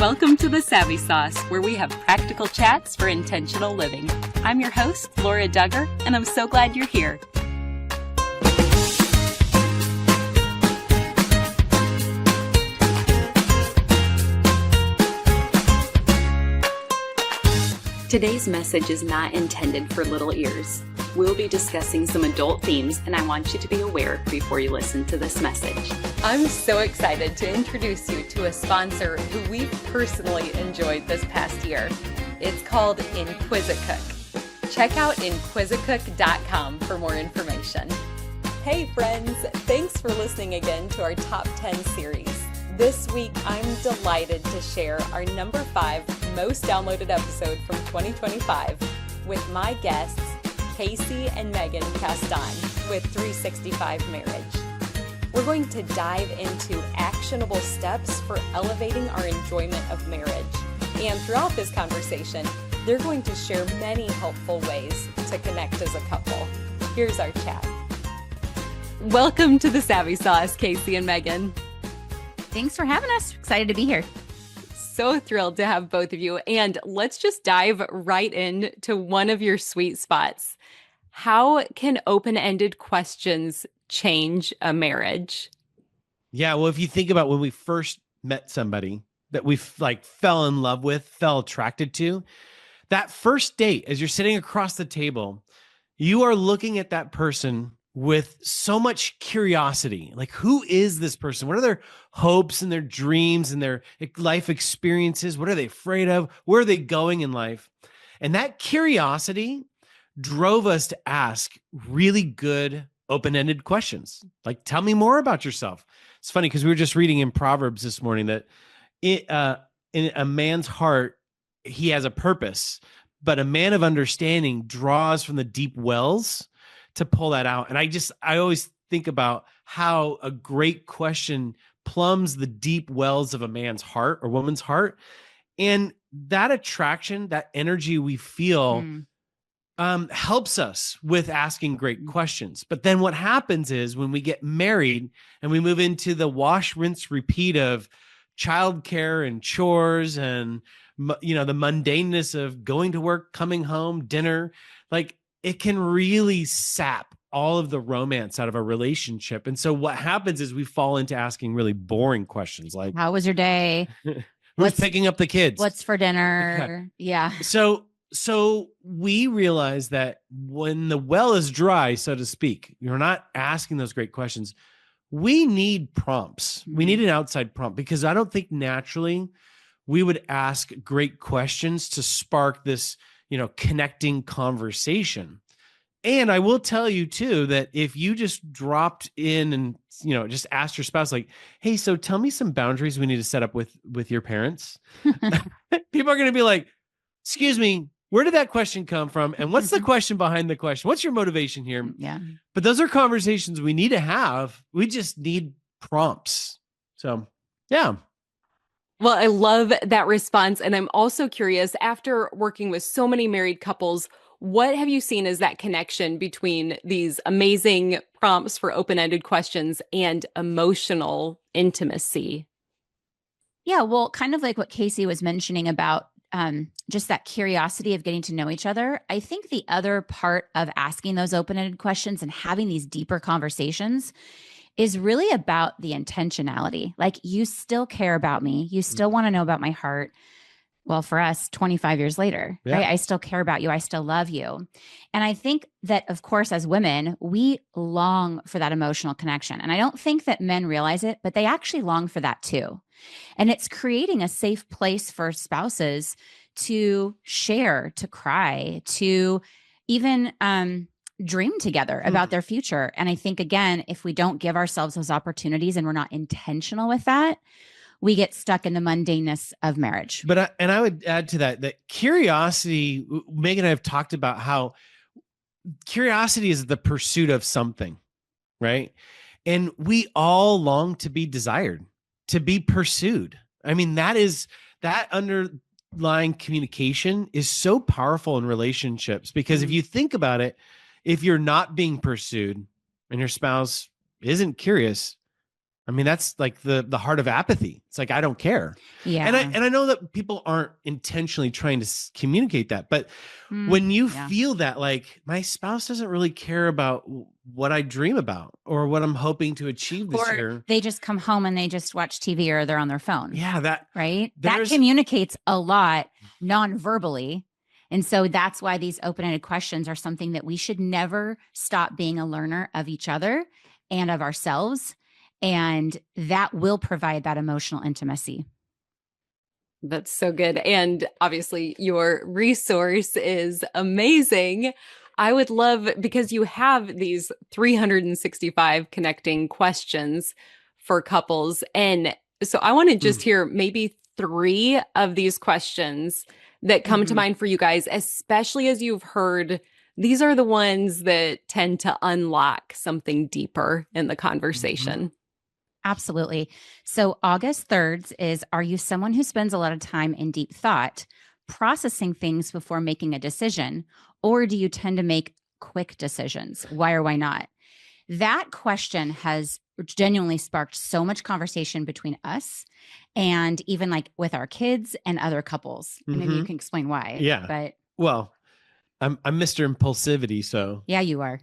Welcome to The Savvy Sauce, where we have practical chats for intentional living. I'm your host, Laura Duggar, and I'm so glad you're here. Today's message is not intended for little ears. We'll be discussing some adult themes, and I want you to be aware before you listen to this message. I'm so excited to introduce you to a sponsor who we've personally enjoyed this past year. It's called Inquisicook. Check out inquisicook.com for more information. Hey friends, thanks for listening again to our Top 10 series. This week, I'm delighted to share our number 5 most downloaded episode from 2025 with my guests, Casey and Meygan Caston with 365 Marriage. We're going to dive into actionable steps for elevating our enjoyment of marriage. And throughout this conversation, they're going to share many helpful ways to connect as a couple. Here's our chat. Welcome to The Savvy Sauce, Casey and Meygan. Thanks for having us. Excited to be here. So thrilled to have both of you. And let's just dive right into one of your sweet spots. How can open-ended questions change a marriage? Yeah, well, if you think about when we first met somebody that we fell in love with, fell attracted to, that first date, as you're sitting across the table, you are looking at that person with so much curiosity. Like, who is this person? What are their hopes and their dreams and their life experiences? What are they afraid of? Where are they going in life? And that curiosity drove us to ask really good open-ended questions. Like, tell me more about yourself. It's funny because we were just reading in Proverbs this morning that in a man's heart, he has a purpose, but a man of understanding draws from the deep wells to pull that out. And I always think about how a great question plumbs the deep wells of a man's heart or woman's heart. And that attraction, that energy we feel helps us with asking great questions. But then what happens is when we get married and we move into the wash, rinse, repeat of childcare and chores and, the mundaneness of going to work, coming home, dinner, like, it can really sap all of the romance out of a relationship. And so what happens is we fall into asking really boring questions like, how was your day? Who's picking up the kids? What's for dinner? Yeah. So we realize that when the well is dry, so to speak, you're not asking those great questions. We need prompts. We need an outside prompt because I don't think naturally we would ask great questions to spark this connecting conversation. And I will tell you too, that if you just dropped in and, just asked your spouse, like, hey, so tell me some boundaries we need to set up with your parents. People are going to be like, excuse me, where did that question come from? And what's the question behind the question? What's your motivation here? Yeah. But those are conversations we need to have. We just need prompts. So, yeah. Well, I love that response. And I'm also curious, after working with so many married couples, what have you seen as that connection between these amazing prompts for open-ended questions and emotional intimacy? Yeah, well, kind of like what Casey was mentioning about just that curiosity of getting to know each other. I think the other part of asking those open-ended questions and having these deeper conversations is really about the intentionality. Like, you still care about me. You still want to know about my heart. Well, for us, 25 years later, right? I still care about you. I still love you. And I think that, of course, as women, we long for that emotional connection. And I don't think that men realize it, but they actually long for that too. And it's creating a safe place for spouses to share, to cry, to even dream together about their future. And I think, again, if we don't give ourselves those opportunities and we're not intentional with that, we get stuck in the mundaneness of marriage. But I would add to that curiosity, Meygan and I have talked about how curiosity is the pursuit of something, right? And we all long to be desired, to be pursued. I mean, that underlying communication is so powerful in relationships because if you think about it, if you're not being pursued and your spouse isn't curious, I mean, that's like the heart of apathy. It's like, I don't care. Yeah. And I know that people aren't intentionally trying to communicate that, but when you feel that, like, my spouse doesn't really care about what I dream about or what I'm hoping to achieve this year. They just come home and they just watch TV or they're on their phone. Yeah, right? That communicates a lot non-verbally. And so that's why these open-ended questions are something that we should never stop being a learner of each other and of ourselves. And that will provide that emotional intimacy. That's so good. And obviously your resource is amazing. I would love, because you have these 365 connecting questions for couples. And so I want to just hear maybe 3 of these questions that come to mind for you guys, especially as you've heard, these are the ones that tend to unlock something deeper in the conversation. Absolutely. So August 3rd is, are you someone who spends a lot of time in deep thought, processing things before making a decision, or do you tend to make quick decisions? Why or why not? That question has genuinely sparked so much conversation between us and even like with our kids and other couples. Maybe you can explain why. Yeah. But well, I'm Mr. Impulsivity, so yeah, you are.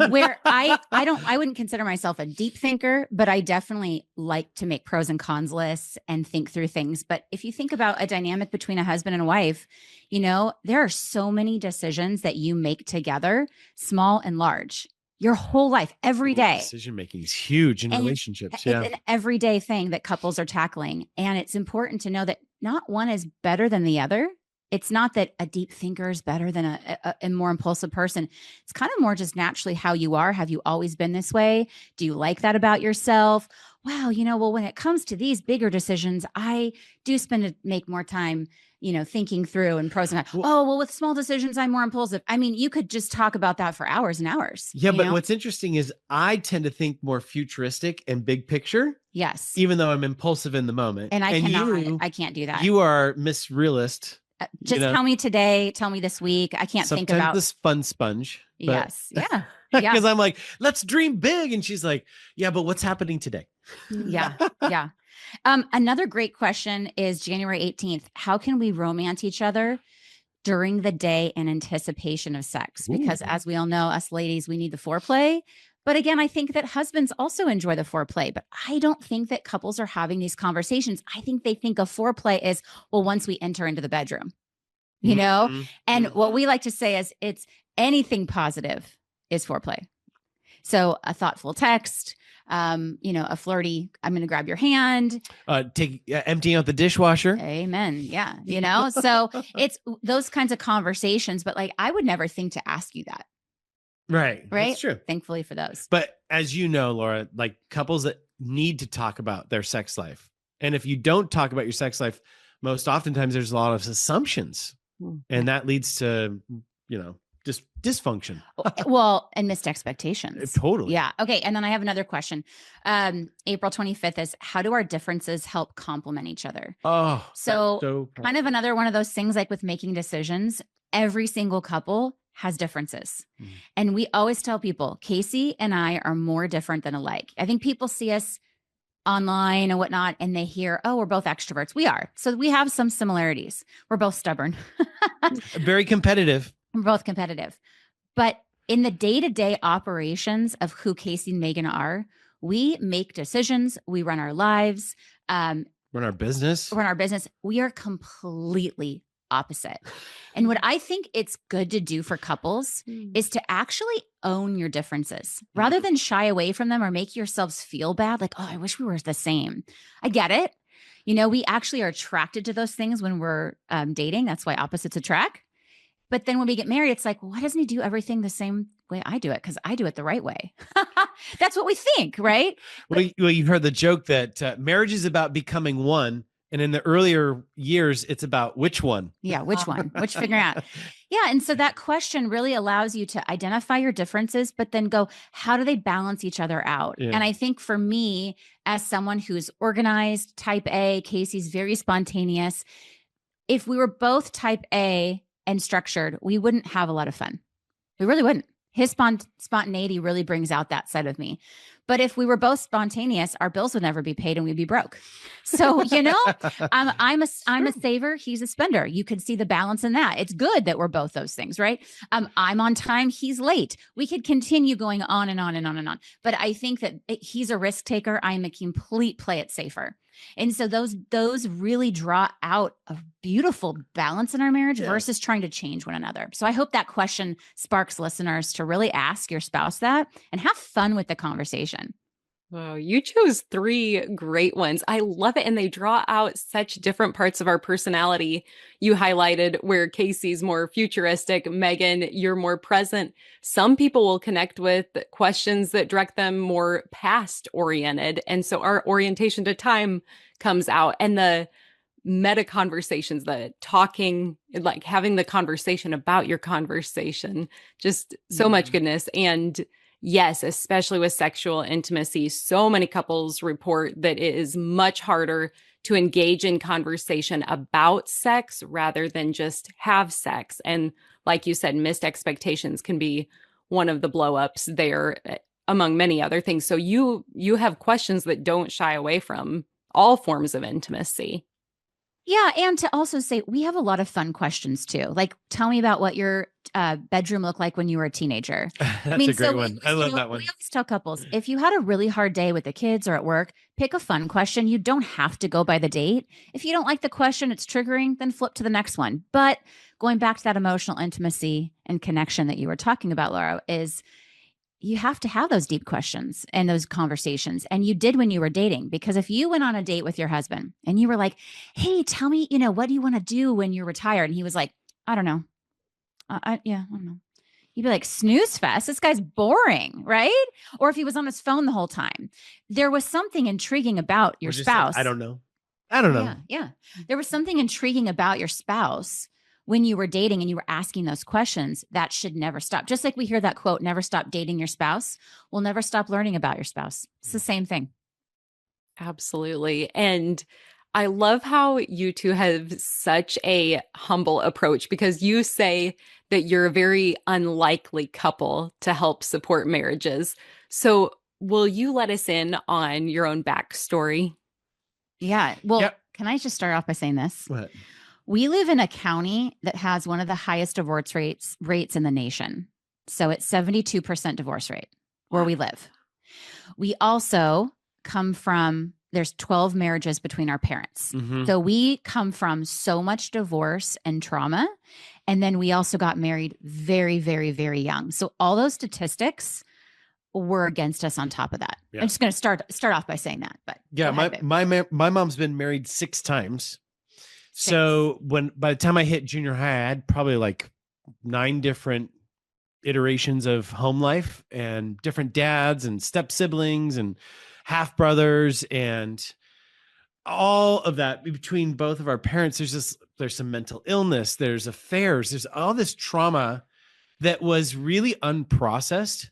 Where I wouldn't consider myself a deep thinker, but I definitely like to make pros and cons lists and think through things. But if you think about a dynamic between a husband and a wife, you know, there are so many decisions that you make together, small and large, your whole life, every day. Decision making is huge in relationships. Yeah. It's an everyday thing that couples are tackling. And it's important to know that not one is better than the other. It's not that a deep thinker is better than a more impulsive person. It's kind of more just naturally how you are. Have you always been this way? Do you like that about yourself? Wow, you know, well, when it comes to these bigger decisions, I do make more time, you know, thinking through and pros and cons. Well, with small decisions, I'm more impulsive. I mean, you could just talk about that for hours and hours. Yeah, but what's interesting is I tend to think more futuristic and big picture. Yes. Even though I'm impulsive in the moment. And I can't do that. You are Miss Realist. Just tell me today, tell me this week. I can't think about this fun sponge. Yes. Yeah. Because I'm like, let's dream big. And she's like, yeah, but what's happening today? Yeah. Yeah. Another great question is January 18th. How can we romance each other during the day in anticipation of sex? Because as we all know, us ladies, we need the foreplay. But again, I think that husbands also enjoy the foreplay, but I don't think that couples are having these conversations. I think they think of foreplay is, well, once we enter into the bedroom, you know? And what we like to say is it's anything positive is foreplay. So a thoughtful text, you know, a flirty, I'm going to grab your hand. Emptying out the dishwasher. Amen. Yeah. You know, so it's those kinds of conversations, but like, I would never think to ask you that. Right. That's true. Thankfully for those. But as you know, Laura, like couples that need to talk about their sex life. And if you don't talk about your sex life, most oftentimes there's a lot of assumptions. And that leads to, you know, just dysfunction. Well, and missed expectations. Totally. Yeah. Okay. And then I have another question. April 25th is, how do our differences help complement each other? Oh, so kind of another one of those things like with making decisions, every single couple has differences. And we always tell people, Casey and I are more different than alike. I think people see us online and whatnot, and they hear, oh, we're both extroverts. We are. So we have some similarities. We're both stubborn. Very competitive. We're both competitive. But in the day-to-day operations of who Casey and Meygan are, we make decisions. We run our lives. Run our business. We are completely opposite. And what I think it's good to do for couples is to actually own your differences rather than shy away from them or make yourselves feel bad. Like, oh, I wish we were the same. I get it. You know, we actually are attracted to those things when we're dating. That's why opposites attract. But then when we get married, it's like, well, why doesn't he do everything the same way I do it? Because I do it the right way. That's what we think, right? Well, you've heard the joke that marriage is about becoming one. And in the earlier years, it's about which one. Yeah, which one? Which figuring out. Yeah. And so that question really allows you to identify your differences, but then go, how do they balance each other out? Yeah. And I think for me, as someone who's organized, type A, Casey's very spontaneous. If we were both type A and structured, we wouldn't have a lot of fun. We really wouldn't. His spontaneity really brings out that side of me. But if we were both spontaneous, our bills would never be paid and we'd be broke. So, I'm a saver. He's a spender. You could see the balance in that. It's good that we're both those things, right? I'm on time. He's late. We could continue going on and on and on and on. But I think that he's a risk taker. I'm a complete play it safer. And so those really draw out a beautiful balance in our marriage versus trying to change one another. So I hope that question sparks listeners to really ask your spouse that and have fun with the conversation. Oh, you chose 3 great ones. I love it. And they draw out such different parts of our personality. You highlighted where Casey's more futuristic, Meygan, you're more present. Some people will connect with questions that direct them more past oriented. And so our orientation to time comes out, and the meta conversations, the talking, like having the conversation about your conversation, just so much goodness. And yes, especially with sexual intimacy, so many couples report that it is much harder to engage in conversation about sex rather than just have sex. And like you said, missed expectations can be one of the blow-ups there, among many other things. So you have questions that don't shy away from all forms of intimacy. Yeah. And to also say, we have a lot of fun questions too. Like, tell me about what your bedroom looked like when you were a teenager. That's a great one. I love that one. We always tell couples, if you had a really hard day with the kids or at work, pick a fun question. You don't have to go by the date. If you don't like the question, it's triggering, then flip to the next one. But going back to that emotional intimacy and connection that you were talking about, Laura, is you have to have those deep questions and those conversations. And you did when you were dating, because if you went on a date with your husband and you were like, hey, tell me, what do you want to do when you're retired? And he was like, I don't know. I don't know. You'd be like, snooze fest. This guy's boring, right? Or if he was on his phone the whole time, there was something intriguing about your spouse. I don't know. I don't know. Yeah. There was something intriguing about your spouse when you were dating and you were asking those questions. That should never stop. Just like we hear that quote, never stop dating your spouse. We'll never stop learning about your spouse. It's the same thing. Absolutely. And I love how you two have such a humble approach, because you say that you're a very unlikely couple to help support marriages. So will you let us in on your own backstory? Yeah. Well, Can I just start off by saying this? What? We live in a county that has one of the highest divorce rates in the nation. So it's 72% divorce rate where we live. We also come from, there's 12 marriages between our parents. Mm-hmm. So we come from so much divorce and trauma. And then we also got married very, very, very young. So all those statistics were against us on top of that. Yeah. I'm just going to start off by saying that. But yeah, my mom's been married 6 times. So by the time I hit junior high, I had probably like 9 different iterations of home life and different dads and step siblings and half brothers and all of that between both of our parents. There's some mental illness, there's affairs, there's all this trauma that was really unprocessed.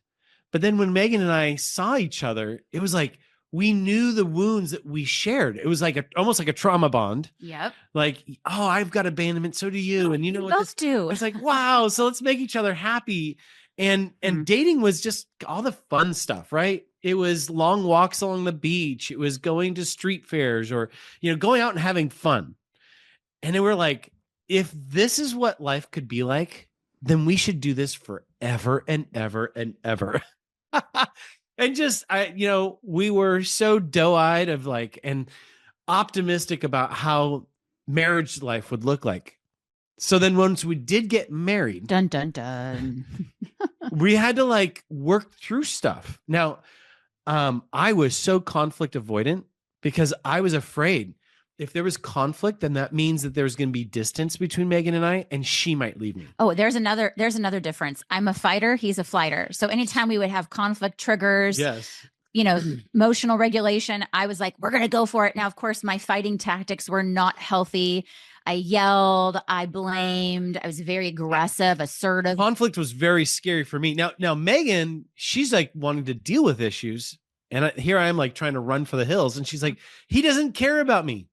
But then when Meygan and I saw each other, it was like, we knew the wounds that we shared. It was like almost like a trauma bond. Yep. Like, oh, I've got abandonment. So do you. And we both do. It's like, wow. So let's make each other happy. And dating was just all the fun stuff, right? It was long walks along the beach. It was going to street fairs or, going out and having fun. And then we're like, if this is what life could be like, then we should do this forever and ever and ever. And we were so doe-eyed of and optimistic about how marriage life would look like. So then once we did get married, dun, dun, dun. we had to work through stuff. Now, I was so conflict avoidant because I was afraid if there was conflict, then that means that there's going to be distance between Meygan and I, and she might leave me. Oh, there's another difference. I'm a fighter. He's a flighter. So anytime we would have conflict triggers, emotional regulation, I was like, we're going to go for it. Now, of course, my fighting tactics were not healthy. I yelled, I blamed, I was very aggressive, assertive. Conflict was very scary for me. Now Meygan, she's wanting to deal with issues. And here I am trying to run for the hills. And she's like, he doesn't care about me.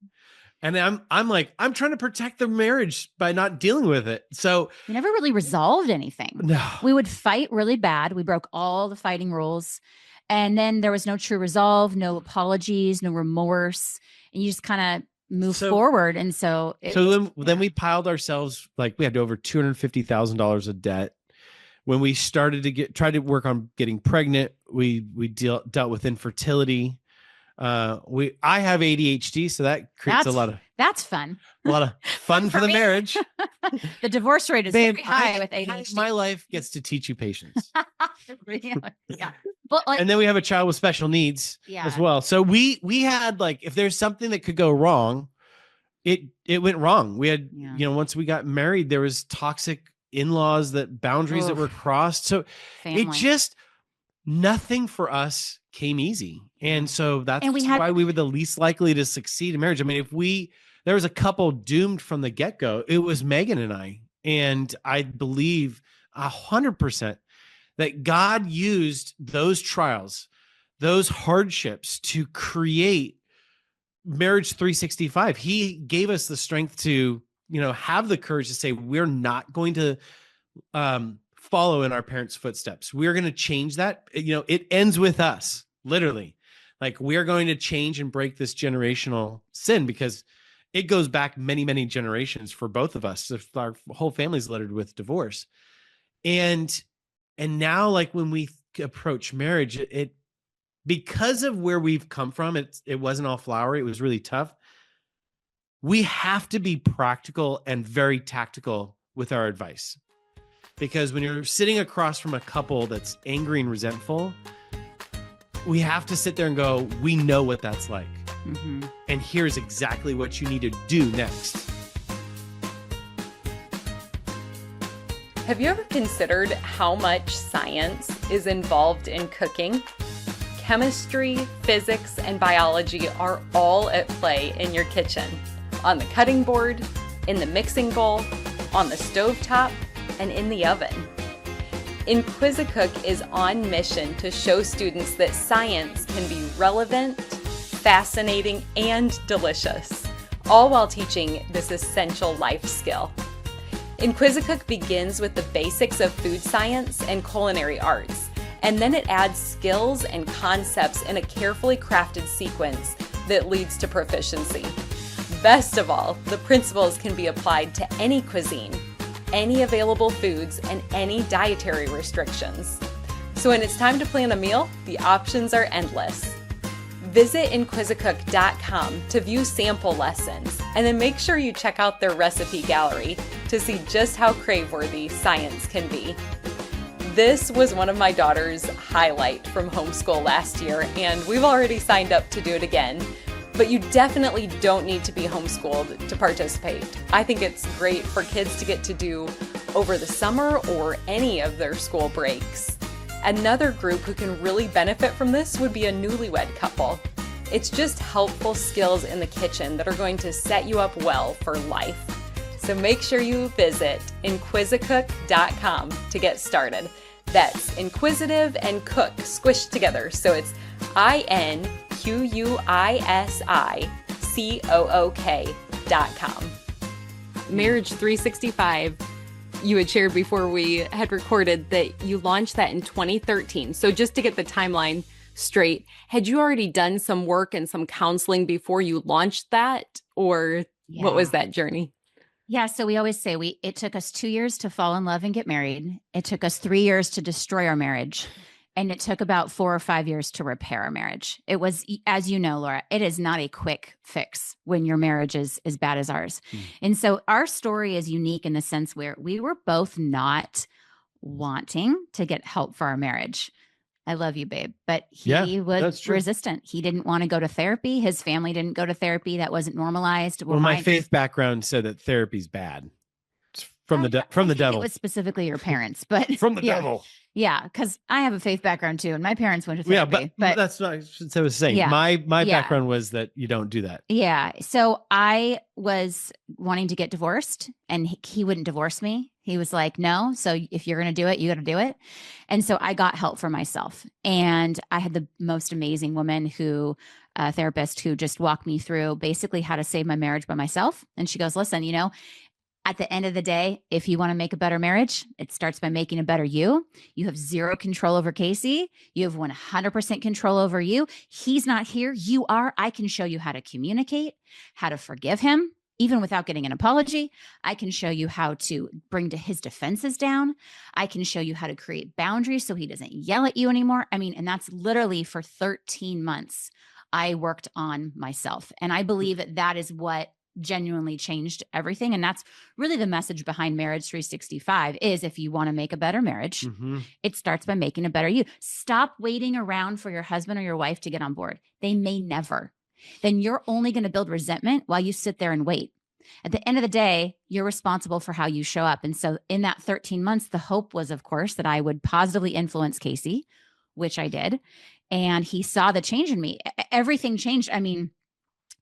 And I'm like, I'm trying to protect the marriage by not dealing with it. So we never really resolved anything. No. We would fight really bad. We broke all the fighting rules. And then there was no true resolve, no apologies, no remorse. And you just kind of move forward. And so, then we piled ourselves, like we had over $250,000 of debt. When we started to tried to work on getting pregnant, we dealt with infertility. I have ADHD, so that creates that's fun. A lot of fun for the marriage. The divorce rate is very high with ADHD. My life gets to teach you patience. Yeah. But and then we have a child with special needs as well. So we had, like, if there's something that could go wrong, it went wrong. We had, once we got married, there was toxic in-laws, boundaries that were crossed. So family. It just, nothing for us came easy. And so that's why we were the least likely to succeed in marriage. I mean, there was a couple doomed from the get-go, it was Meygan and I. And I believe 100% that God used those trials, those hardships to create Marriage 365. He gave us the strength to, have the courage to say, we're not going to follow in our parents' footsteps. We're going to change that. It ends with us, literally. Like, we're going to change and break this generational sin, because it goes back many, many generations for both of us. Our whole family's littered with divorce. And now, like, when we approach marriage, because of where we've come from, it wasn't all flowery. It was really tough. We have to be practical and very tactical with our advice, because when you're sitting across from a couple that's angry and resentful, we have to sit there and go, we know what that's like. Mm-hmm. And here's exactly what you need to do next. Have you ever considered how much science is involved in cooking? Chemistry, physics, and biology are all at play in your kitchen. On the cutting board, in the mixing bowl, on the stovetop, and in the oven. Inquisicook is on mission to show students that science can be relevant, fascinating, and delicious, all while teaching this essential life skill. Inquisicook begins with the basics of food science and culinary arts, and then it adds skills and concepts in a carefully crafted sequence that leads to proficiency. Best of all, the principles can be applied to any cuisine, any available foods, and any dietary restrictions. So when it's time to plan a meal, the options are endless. Visit Inquisicook.com to view sample lessons, and then make sure you check out their recipe gallery to see just how crave-worthy science can be. This was one of my daughter's highlight from homeschool last year, and we've already signed up to do it again. But you definitely don't need to be homeschooled to participate. I think it's great for kids to get to do over the summer or any of their school breaks. Another group who can really benefit from this would be a newlywed couple. It's just helpful skills in the kitchen that are going to set you up well for life. So make sure you visit Inquisicook.com to get started. That's inquisitive and cook squished together. So it's INQUISICOOK.com. Marriage 365, you had shared before we had recorded that you launched that in 2013. So just to get the timeline straight, had you already done some work and some counseling before you launched that? Or what was that journey? Yeah. So we always say it took us 2 years to fall in love and get married. It took us 3 years to destroy our marriage. And it took about 4 or 5 years to repair our marriage. It was, as you know, Laura, it is not a quick fix when your marriage is as bad as ours. And so our story is unique in the sense where we were both not wanting to get help for our marriage. I love you, babe. But he was resistant. He didn't want to go to therapy. His family didn't go to therapy. That wasn't normalized. Well, my faith background said that therapy's bad. It's from the devil. It was specifically your parents, but from the devil. Yeah, because I have a faith background too, and my parents went to therapy. Yeah, but that's not what I was saying. Yeah, my background was that you don't do that. Yeah, so I was wanting to get divorced, and he wouldn't divorce me. He was like, no, so if you're going to do it, you got to do it. And so I got help for myself. And I had the most amazing woman a therapist who just walked me through basically how to save my marriage by myself. And she goes, listen, At the end of the day, if you want to make a better marriage, it starts by making a better you. You have zero control over Casey. You have 100% control over you. He's not here. You are. I can show you how to communicate, how to forgive him, even without getting an apology. I can show you how to bring his defenses down. I can show you how to create boundaries so he doesn't yell at you anymore. I mean, and that's literally for 13 months. I worked on myself. And I believe that is what genuinely changed everything. And that's really the message behind Marriage 365 is if you want to make a better marriage, it starts by making a better you. Stop waiting around for your husband or your wife to get on board. They may never. Then you're only going to build resentment while you sit there and wait. At the end of the day, you're responsible for how you show up. And so in that 13 months, the hope was, of course, that I would positively influence Casey, which I did. And he saw the change in me. Everything changed. I mean,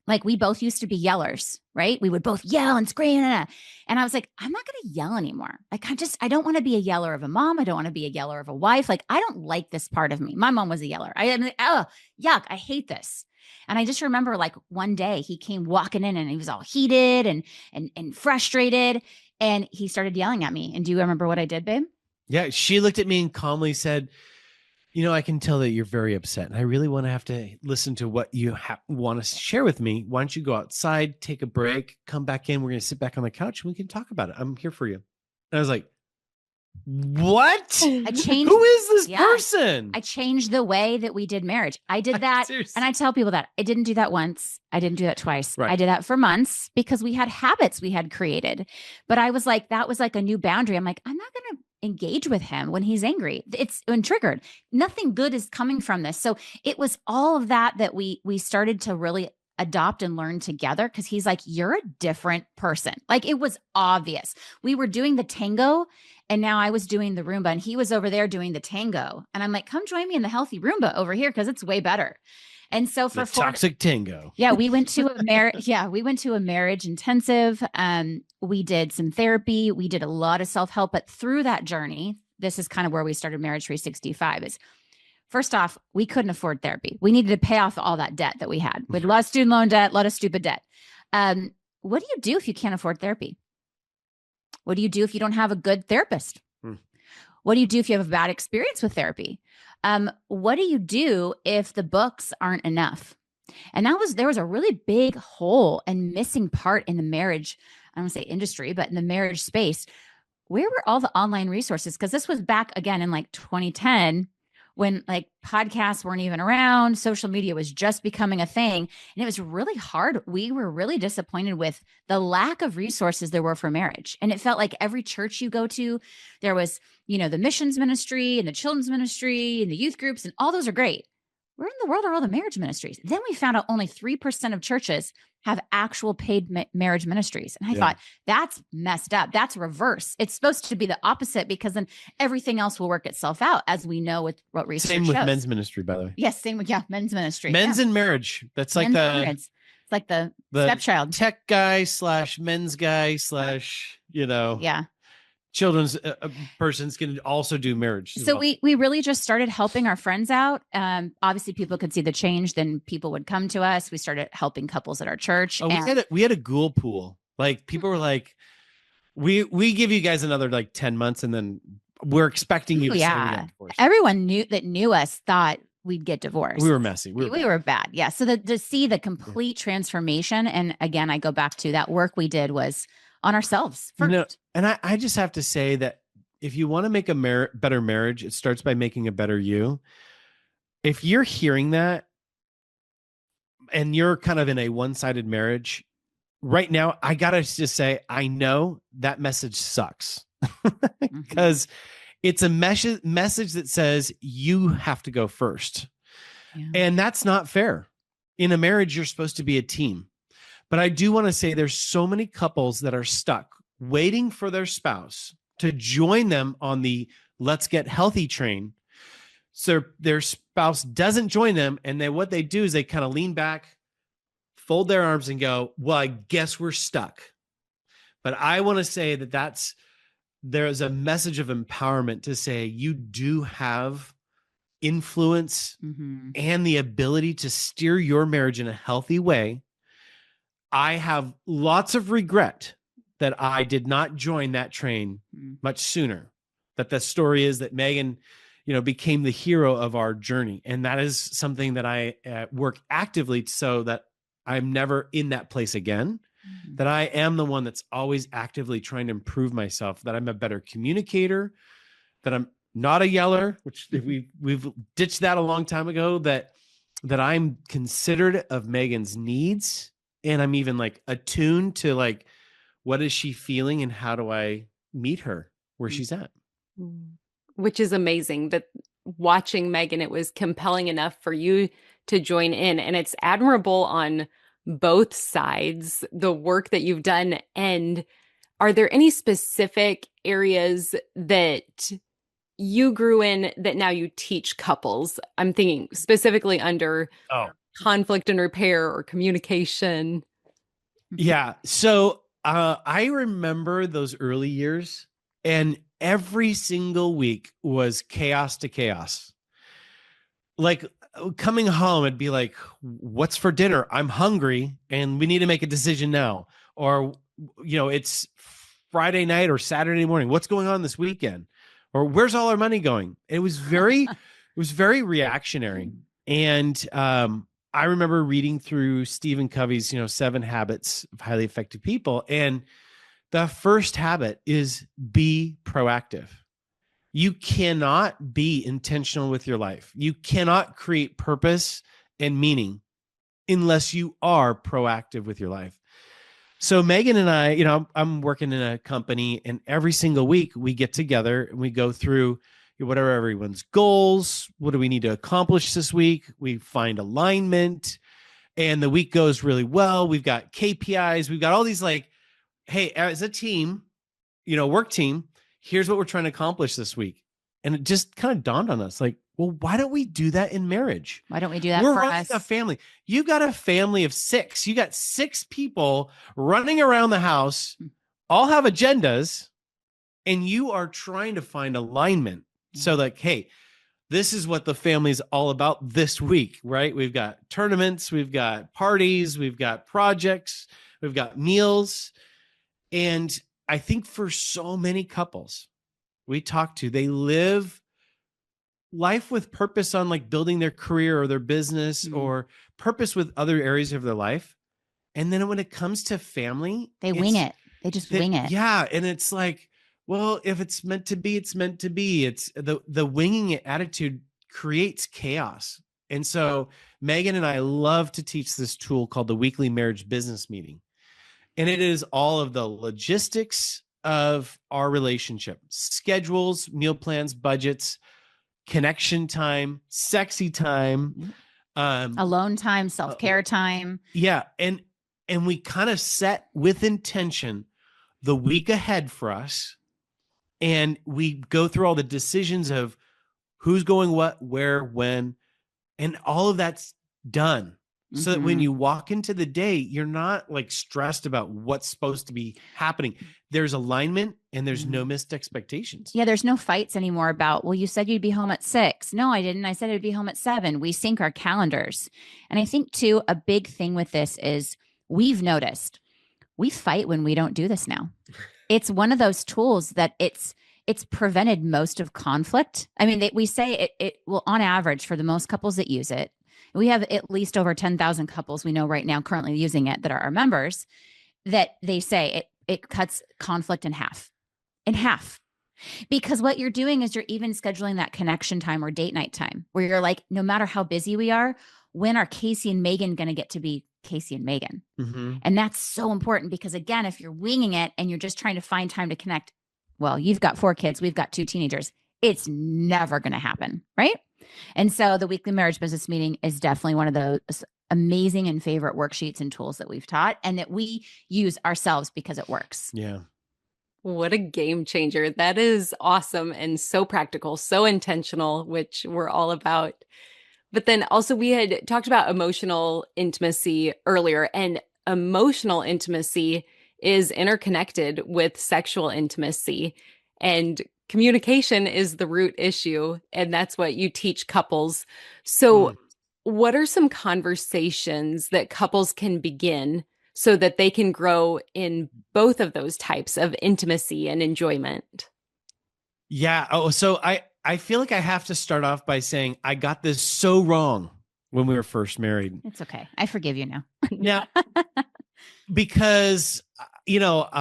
like we both used to be yellers, right? We would both yell and scream. And I was like, I'm not going to yell anymore. Like, I don't want to be a yeller of a mom. I don't want to be a yeller of a wife. Like, I don't like this part of me. My mom was a yeller. I'm like, oh, yuck. I hate this. And I just remember like one day he came walking in and he was all heated and frustrated. And he started yelling at me. And do you remember what I did, babe? Yeah. She looked at me and calmly said, you know, I can tell that you're very upset and I really want to have to listen to what you want to share with me. Why don't you go outside, take a break, come back in. We're going to sit back on the couch and we can talk about it. I'm here for you. And I was like, what? I changed. Who is this person? I changed the way that we did marriage. I did that. Seriously. And I tell people that I didn't do that once. I didn't do that twice. Right. I did that for months because we had habits we had created. But I was like, that was like a new boundary. I'm like, I'm not going to engage with him when he's angry. It's when triggered. Nothing good is coming from this. So it was all of that we started to really adopt and learn together because he's like, you're a different person. Like it was obvious. We were doing the tango and now I was doing the Roomba and he was over there doing the tango. And I'm like, come join me in the healthy Roomba over here because it's way better. And so for toxic tango. Yeah, we went to a marriage. Yeah, we went to a marriage intensive. We did some therapy. We did a lot of self-help. But through that journey, this is kind of where we started Marriage 365 is first off, we couldn't afford therapy. We needed to pay off all that debt that we had. We had a lot of student loan debt, a lot of stupid debt. What do you do if you can't afford therapy? What do you do if you don't have a good therapist? What do you do if you have a bad experience with therapy? What do you do if the books aren't enough? And there was a really big hole and missing part in the marriage, I don't want to say industry, but in the marriage space. Where were all the online resources? Because this was back again in like 2010 when like podcasts weren't even around, social media was just becoming a thing. And it was really hard. We were really disappointed with the lack of resources there were for marriage. And it felt like every church you go to, there was, the missions ministry and the children's ministry and the youth groups, and all those are great. Where in the world are all the marriage ministries? Then we found out only 3% of churches have actual paid marriage ministries. And I thought, that's messed up. That's reverse. It's supposed to be the opposite because then everything else will work itself out, as we know with what research shows. Same with men's ministry, by the way. Yes, same with men's ministry. Men's in marriage. That's like it's like the stepchild. Tech guy / men's guy / children's persons can also do marriage. So we really just started helping our friends out. Obviously people could see the change. Then people would come to us. We started helping couples at our church. Oh, we had a ghoul pool. Like people were like, we give you guys another like 10 months and then we're expecting you to say everyone knew us thought we'd get divorced. We were messy. We were bad. Yeah. So to see the complete transformation. And again, I go back to that work we did was on ourselves first. And I just have to say that if you want to make a better marriage, it starts by making a better you. If you're hearing that and you're kind of in a one-sided marriage right now, I got to just say, I know that message sucks because it's a message that says you have to go first. Yeah. And that's not fair. In a marriage, you're supposed to be a team. But I do want to say there's so many couples that are stuck waiting for their spouse to join them on the let's get healthy train. So their spouse doesn't join them. And then what they do is they kind of lean back, fold their arms and go, well, I guess we're stuck. But I want to say that there's a message of empowerment to say you do have influence and the ability to steer your marriage in a healthy way. I have lots of regret that I did not join that train much sooner. That the story is that Meygan, became the hero of our journey. And that is something that I work actively so that I'm never in that place again, that I am the one that's always actively trying to improve myself, that I'm a better communicator, that I'm not a yeller, which we've ditched that a long time ago, that I'm considerate of Meygan's needs. And I'm even like attuned to like, what is she feeling and how do I meet her where she's at? Which is amazing that watching Meygan, it was compelling enough for you to join in. And it's admirable on both sides, the work that you've done. And are there any specific areas that you grew in that now you teach couples? I'm thinking specifically under conflict and repair or communication. Yeah. So I remember those early years, and every single week was chaos to chaos. Like coming home, it'd be like, what's for dinner? I'm hungry and we need to make a decision now. Or, it's Friday night or Saturday morning. What's going on this weekend? Or where's all our money going? It was very reactionary. And I remember reading through Stephen Covey's, 7 Habits of Highly Effective People. And the first habit is be proactive. You cannot be intentional with your life. You cannot create purpose and meaning unless you are proactive with your life. So Meygan and I, I'm working in a company, and every single week we get together and we go through what are everyone's goals? What do we need to accomplish this week? We find alignment, and the week goes really well. We've got KPIs. We've got all these like, hey, as a team, work team, here's what we're trying to accomplish this week. And it just kind of dawned on us like, well, why don't we do that in marriage? Why don't we do that We're for running us? a family. You got a family of 6. You got 6 people running around the house, all have agendas, and you are trying to find alignment. So like, hey, this is what the family is all about this week, right? We've got tournaments, we've got parties, we've got projects, we've got meals. And I think for so many couples we talk to, they live life with purpose on like building their career or their business or purpose with other areas of their life. And then when it comes to family, They wing it. They just wing it. Yeah. And it's like, well, if it's meant to be, it's meant to be. It's the winging it attitude creates chaos. And so Meygan and I love to teach this tool called the weekly marriage business meeting. And it is all of the logistics of our relationship, schedules, meal plans, budgets, connection time, sexy time, alone time, self-care time. Yeah. And we kind of set with intention the week ahead for us. And we go through all the decisions of who's going what, where, when, and all of that's done. So that when you walk into the day, you're not like stressed about what's supposed to be happening. There's alignment and there's no missed expectations. Yeah, there's no fights anymore about, well, you said you'd be home at 6. No, I didn't. I said I'd be home at 7. We sync our calendars. And I think too, a big thing with this is we've noticed we fight when we don't do this now. It's one of those tools that it's prevented most of conflict. I mean, we say it will, on average, for the most couples that use it, we have at least over 10,000 couples we know right now currently using it that are our members, that they say it cuts conflict in half. Because what you're doing is you're even scheduling that connection time or date night time where you're like, no matter how busy we are, when are Casey and Meygan going to get to be Casey and Meygan? And that's so important because, again, if you're winging it and you're just trying to find time to connect, well, you've got 4 kids, we've got 2 teenagers. It's never going to happen, right? And so the weekly marriage business meeting is definitely one of those amazing and favorite worksheets and tools that we've taught and that we use ourselves because it works. Yeah. What a game changer. That is awesome and so practical, so intentional, which we're all about. But then also we had talked about emotional intimacy earlier, and emotional intimacy is interconnected with sexual intimacy, and communication is the root issue. And that's what you teach couples. So what are some conversations that couples can begin so that they can grow in both of those types of intimacy and enjoyment. Yeah. Oh, so I feel like I have to start off by saying I got this so wrong when we were first married. It's okay. I forgive you now. Now, because, we'll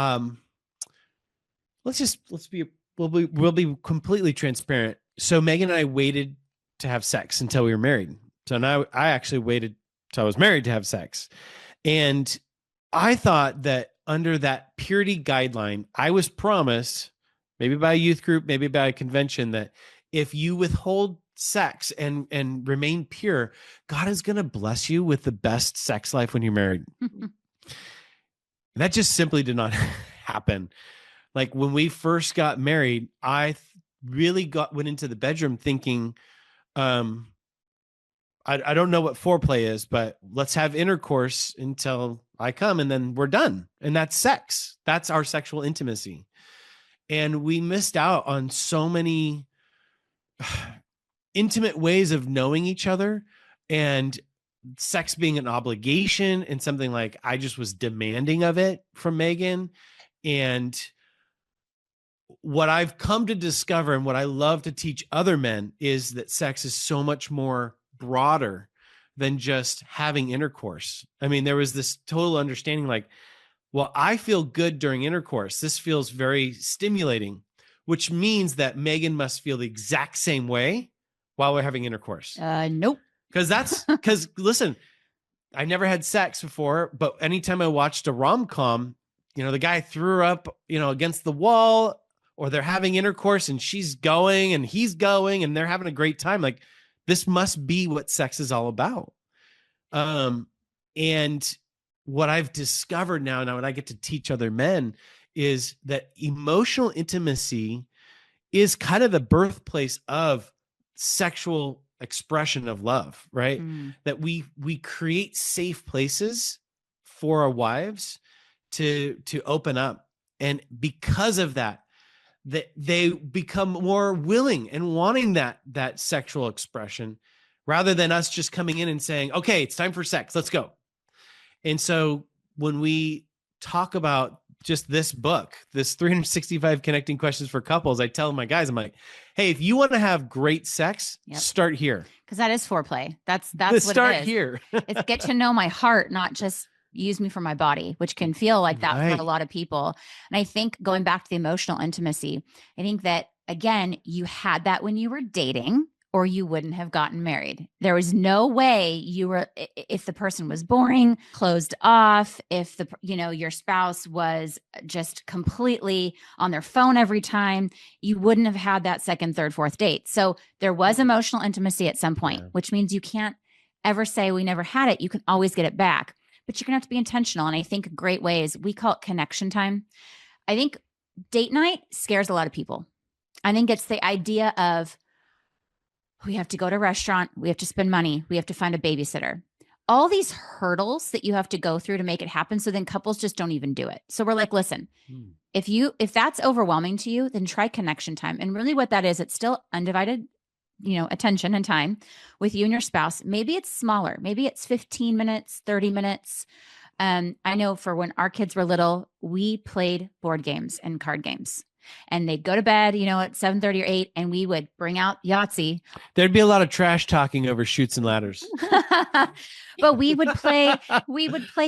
be completely transparent. So Meygan and I waited to have sex until we were married. So now I actually waited till I was married to have sex. And I thought that under that purity guideline, I was promised, maybe by a youth group, maybe by a convention, that if you withhold sex and remain pure, God is going to bless you with the best sex life when you're married. That just simply did not happen. Like when we first got married, I really went into the bedroom thinking, I don't know what foreplay is, but let's have intercourse until I come and then we're done. And that's sex. That's our sexual intimacy. And we missed out on so many intimate ways of knowing each other, and sex being an obligation and something like I just was demanding of it from Meygan. And what I've come to discover and what I love to teach other men is that sex is so much more broader than just having intercourse. I mean, there was this total understanding like, well, I feel good during intercourse. This feels very stimulating, which means that Meygan must feel the exact same way while we're having intercourse. Nope. Because listen, I never had sex before, but anytime I watched a rom-com, the guy threw her up, against the wall, or they're having intercourse and she's going and he's going and they're having a great time. Like, this must be what sex is all about. And what I've discovered now when I get to teach other men is that emotional intimacy is kind of the birthplace of sexual expression of love, right? That we create safe places for our wives to open up. And because of that they become more willing and wanting that sexual expression, rather than us just coming in and saying, okay, it's time for sex, let's go. And so when we talk about just this book, this 365 Connecting Questions for Couples, I tell my guys, I'm like, hey, if you want to have great sex, start here. Because that is foreplay. That's what start it is. Here. It's get to know my heart, not just use me for my body, which can feel like that for a lot of people. And I think going back to the emotional intimacy, I think that, again, you had that when you were dating, or you wouldn't have gotten married. There was no way if the person was boring, closed off, if your spouse was just completely on their phone every time, you wouldn't have had that second, third, fourth date. So there was emotional intimacy at some point, which means you can't ever say we never had it. You can always get it back, but you're gonna have to be intentional. And I think great ways, we call it connection time. I think date night scares a lot of people. I think it's the idea of, we have to go to a restaurant, we have to spend money, we have to find a babysitter. All these hurdles that you have to go through to make it happen. So then couples just don't even do it. So we're like, listen, if that's overwhelming to you, then try connection time. And really what that is, it's still undivided, attention and time with you and your spouse. Maybe it's smaller. Maybe it's 15 minutes, 30 minutes. I know for when our kids were little, we played board games and card games. And they'd go to bed, at 7:30 or 8, and we would bring out Yahtzee. There'd be a lot of trash talking over chutes and ladders. But we would play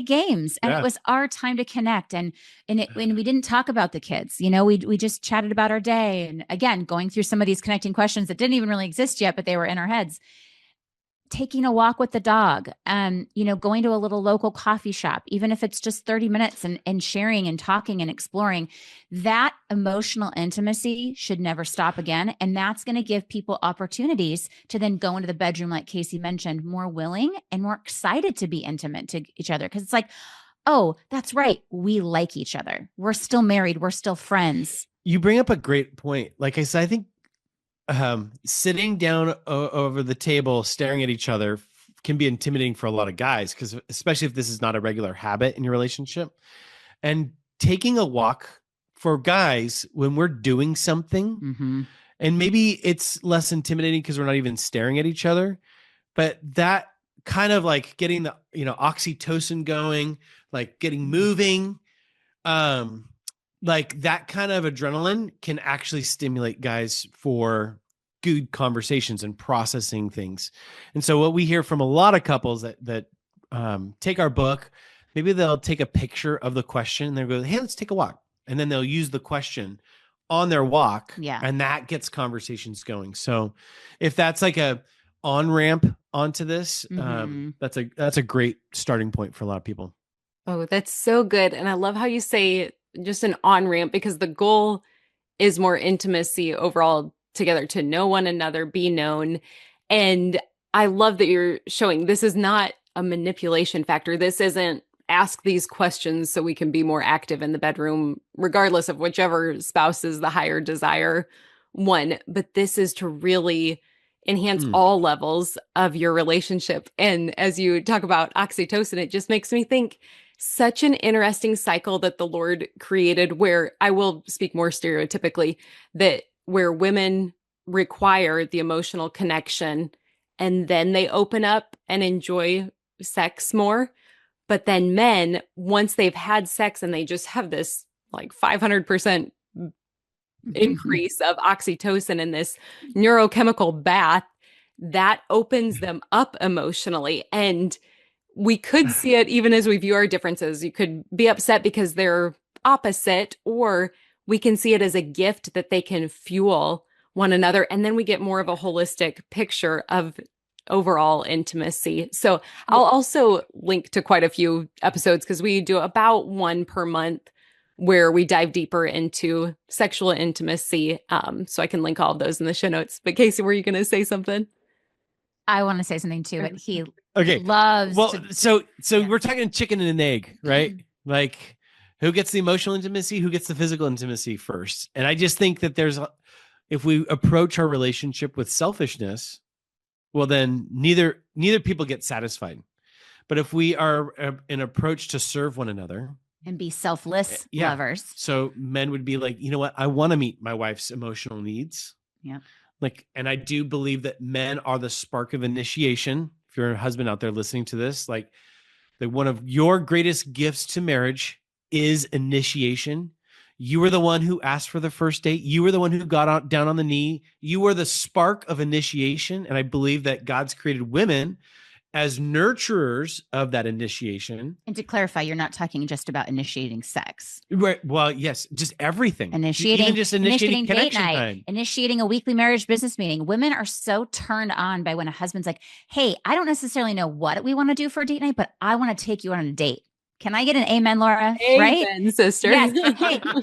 games, and it was our time to connect. And we didn't talk about the kids, we just chatted about our day. And again, going through some of these connecting questions that didn't even really exist yet, but they were in our heads. Taking a walk with the dog, going to a little local coffee shop, even if it's just 30 minutes and sharing and talking and exploring. That emotional intimacy should never stop again. And that's going to give people opportunities to then go into the bedroom, like Casey mentioned, more willing and more excited to be intimate to each other. Because it's like, oh, that's right. We like each other. We're still married. We're still friends. You bring up a great point. Like I said, I think sitting down over the table, staring at each other can be intimidating for a lot of guys, because especially if this is not a regular habit in your relationship. And taking a walk for guys when we're doing something, and maybe it's less intimidating because we're not even staring at each other, but that kind of like getting the, oxytocin going, like getting moving. Like that kind of adrenaline can actually stimulate guys for good conversations and processing things. And so what we hear from a lot of couples that take our book, maybe they'll take a picture of the question and they'll go, hey, let's take a walk. And then they'll use the question on their walk. Yeah. And that gets conversations going. So if that's like a on-ramp onto this, that's a great starting point for a lot of people. Oh, that's so good. And I love how you say just an on-ramp, because the goal is more intimacy overall together, to know one another, be known. And I love that you're showing this is not a manipulation factor. This isn't ask these questions so we can be more active in the bedroom, regardless of whichever spouse is the higher desire one. But this is to really enhance all levels of your relationship. And as you talk about oxytocin, it just makes me think such an interesting cycle that the Lord created, where I will speak more stereotypically, that where women require the emotional connection and then they open up and enjoy sex more. But then men, once they've had sex and they just have this like 500% increase of oxytocin in this neurochemical bath, that opens them up emotionally. And we could see it even as we view our differences. You could be upset because they're opposite, or we can see it as a gift that they can fuel one another. And then we get more of a holistic picture of overall intimacy. So I'll also link to quite a few episodes, because we do about one per month where we dive deeper into sexual intimacy. So I can link all of those in the show notes. But Casey, were you going to say something? I want to say something too, but he Okay. loves. Well, so we're talking chicken and an egg, right? Like, who gets the emotional intimacy? Who gets the physical intimacy first? And I just think that if we approach our relationship with selfishness, well, then neither people get satisfied. But if we are an approach to serve one another and be selfless lovers. So men would be like, you know what? I want to meet my wife's emotional needs. Yeah. Like, and I do believe that men are the spark of initiation. If you're a husband out there listening to this, like, one of your greatest gifts to marriage is initiation. You were the one who asked for the first date. You were the one who got down on the knee. You were the spark of initiation. And I believe that God's created women as nurturers of that initiation. And to clarify, you're not talking just about initiating sex. Right. Well, yes, just everything. Initiating connection date night, time. Initiating a weekly marriage business meeting. Women are so turned on by when a husband's like, hey, I don't necessarily know what we want to do for a date night, but I want to take you on a date. Can I get an amen, Laura? Amen, right? sister. Yes.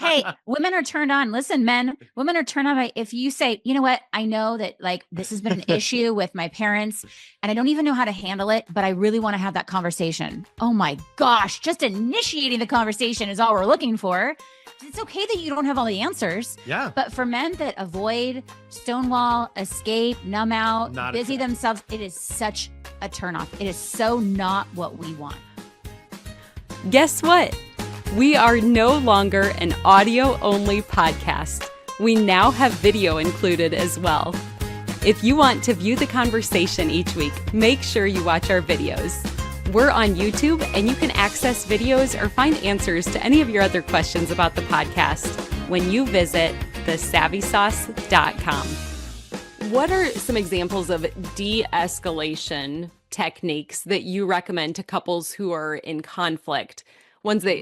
Hey, women are turned on. Listen, men, women are turned on by if you say, you know what? I know that like this has been an issue with my parents and I don't even know how to handle it, but I really want to have that conversation. Oh my gosh, just initiating the conversation is all we're looking for. It's okay that you don't have all the answers. Yeah. But for men that avoid, stonewall, escape, numb out, busy themselves, it is such a turnoff. It is so not what we want. Guess what? We are no longer an audio-only podcast. We now have video included as well. If you want to view the conversation each week, make sure you watch our videos. We're on YouTube, and you can access videos or find answers to any of your other questions about the podcast when you visit thesavvysauce.com. What are some examples of de-escalation techniques that you recommend to couples who are in conflict? Ones that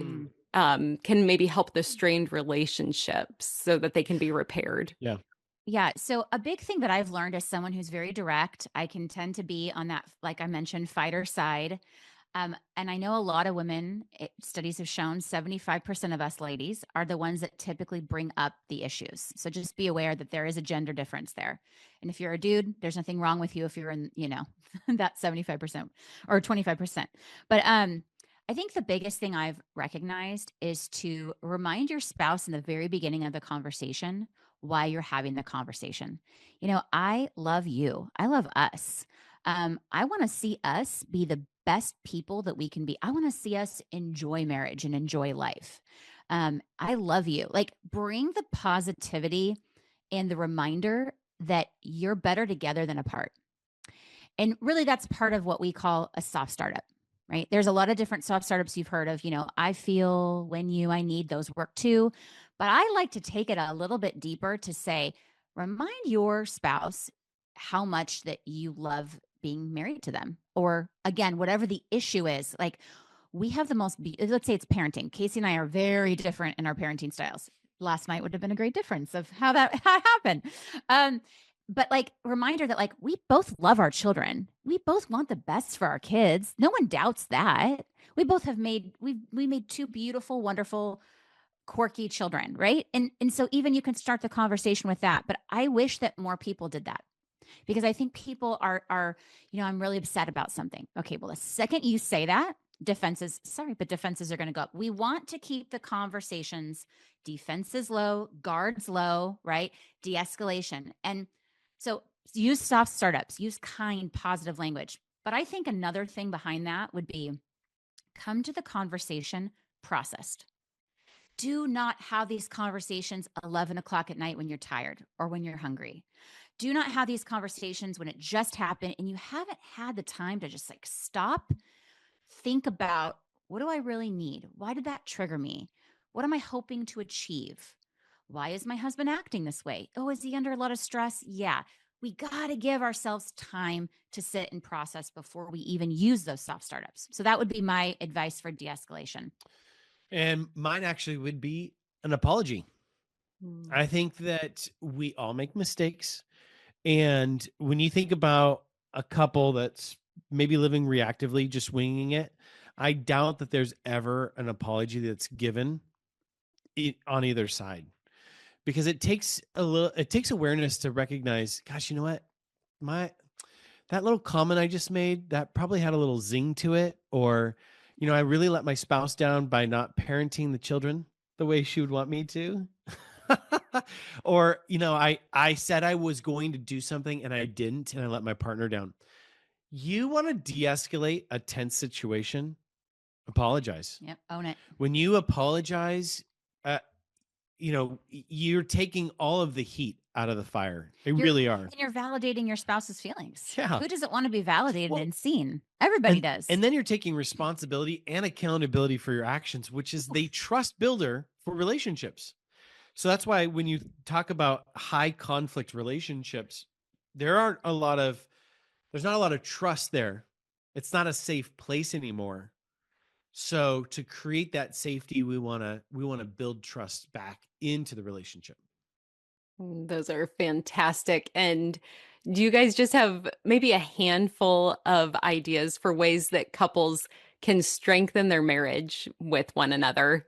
can maybe help the strained relationships so that they can be repaired. Yeah. Yeah. So a big thing that I've learned as someone who's very direct, I can tend to be on that, like I mentioned, fighter side. And I know a lot of women, studies have shown 75% of us ladies are the ones that typically bring up the issues. So just be aware that there is a gender difference there. And if you're a dude, there's nothing wrong with you if you're in, that 75% or 25%. But I think the biggest thing I've recognized is to remind your spouse in the very beginning of the conversation why you're having the conversation. I love you. I love us. I want to see us be the best people that we can be. I want to see us enjoy marriage and enjoy life. I love you. Like, bring the positivity and the reminder that you're better together than apart. And really that's part of what we call a soft startup, right? There's a lot of different soft startups you've heard of, I feel, when you, I need, those work too. But I like to take it a little bit deeper to say, remind your spouse how much that you love being married to them. Or again, whatever the issue is, like we have the most, let's say it's parenting. Casey and I are very different in our parenting styles. Last night would have been a great difference of how that happened. But like reminder that like we both love our children. We both want the best for our kids. No one doubts that. We both have made, we made two beautiful, wonderful, quirky children, right? And so even you can start the conversation with that. But I wish that more people did that, because I think people are I'm really upset about something. Okay, well, the second you say that, defenses are going to go up. We want to keep the conversations, defenses low, guards low, right? De-escalation. And so use soft startups, use kind, positive language. But I think another thing behind that would be come to the conversation processed. Do not have these conversations 11 o'clock at night when you're tired or when you're hungry. Do not have these conversations when it just happened and you haven't had the time to just like stop, think about, what do I really need? Why did that trigger me? What am I hoping to achieve? Why is my husband acting this way? Oh, is he under a lot of stress? Yeah. We got to give ourselves time to sit and process before we even use those soft startups. So that would be my advice for de-escalation. And mine actually would be an apology. I think that we all make mistakes. And when you think about a couple that's maybe living reactively, just winging it, I doubt that there's ever an apology that's given on either side, because it takes awareness to recognize, gosh, you know what? That little comment I just made, that probably had a little zing to it. Or, I really let my spouse down by not parenting the children the way she would want me to. Or, I said I was going to do something and I didn't, and I let my partner down. You want to de-escalate a tense situation, apologize. Yep. Own it. When you apologize, you're taking all of the heat out of the fire. You're really are. And you're validating your spouse's feelings. Yeah. Who doesn't want to be validated and seen? Everybody does. And then you're taking responsibility and accountability for your actions, which is the trust builder for relationships. So that's why when you talk about high conflict relationships, there's not a lot of trust there. It's not a safe place anymore. So to create that safety, we want to build trust back into the relationship. Those are fantastic. And do you guys just have maybe a handful of ideas for ways that couples can strengthen their marriage with one another?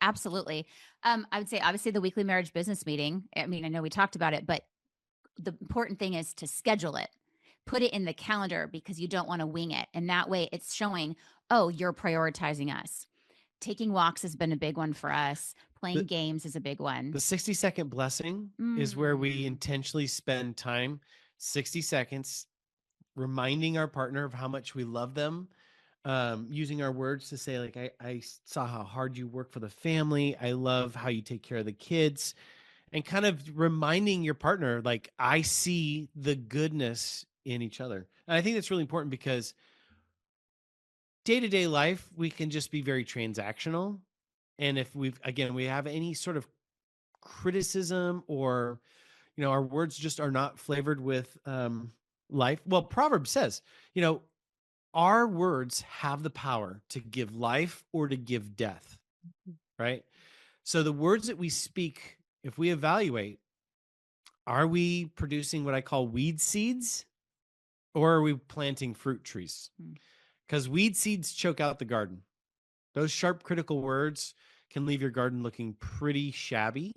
Absolutely. I would say obviously the weekly marriage business meeting. I mean, I know we talked about it, but the important thing is to schedule it. Put it in the calendar, because you don't want to wing it. And that way it's showing, oh, you're prioritizing us. Taking walks has been a big one for us. Playing games is a big one. The 60-second blessing is where we intentionally spend time, 60 seconds, reminding our partner of how much we love them, using our words to say, like, I saw how hard you work for the family. I love how you take care of the kids, and kind of reminding your partner, like, I see the goodness in each other. And I think that's really important, because day-to-day life, we can just be very transactional. And if we have any sort of criticism, or, our words just are not flavored with life. Well, Proverbs says, our words have the power to give life or to give death, right? So the words that we speak, if we evaluate, are we producing what I call weed seeds, or are we planting fruit trees? Because weed seeds choke out the garden. Those sharp, critical words can leave your garden looking pretty shabby.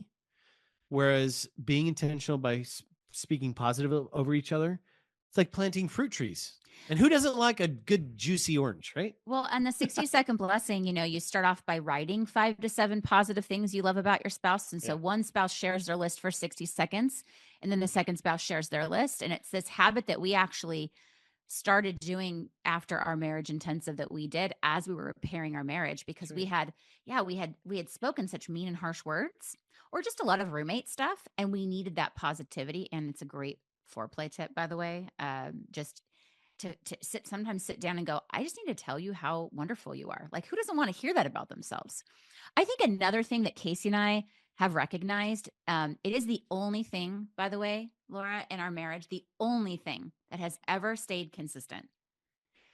Whereas being intentional by speaking positive over each other, it's like planting fruit trees. And who doesn't like a good, juicy orange, right? Well, and the 60-second blessing, you start off by writing 5 to 7 positive things you love about your spouse. And so one spouse shares their list for 60 seconds, and then the second spouse shares their list. And it's this habit that we actually started doing after our marriage intensive that we did as we were repairing our marriage, because we had spoken such mean and harsh words, or just a lot of roommate stuff. And we needed that positivity. And it's a great foreplay tip, by the way. Just to sometimes sit down and go, I just need to tell you how wonderful you are. Like, who doesn't want to hear that about themselves? I think another thing that Casey and I have recognized, it is the only thing, by the way, Laura, in our marriage, the only thing that has ever stayed consistent.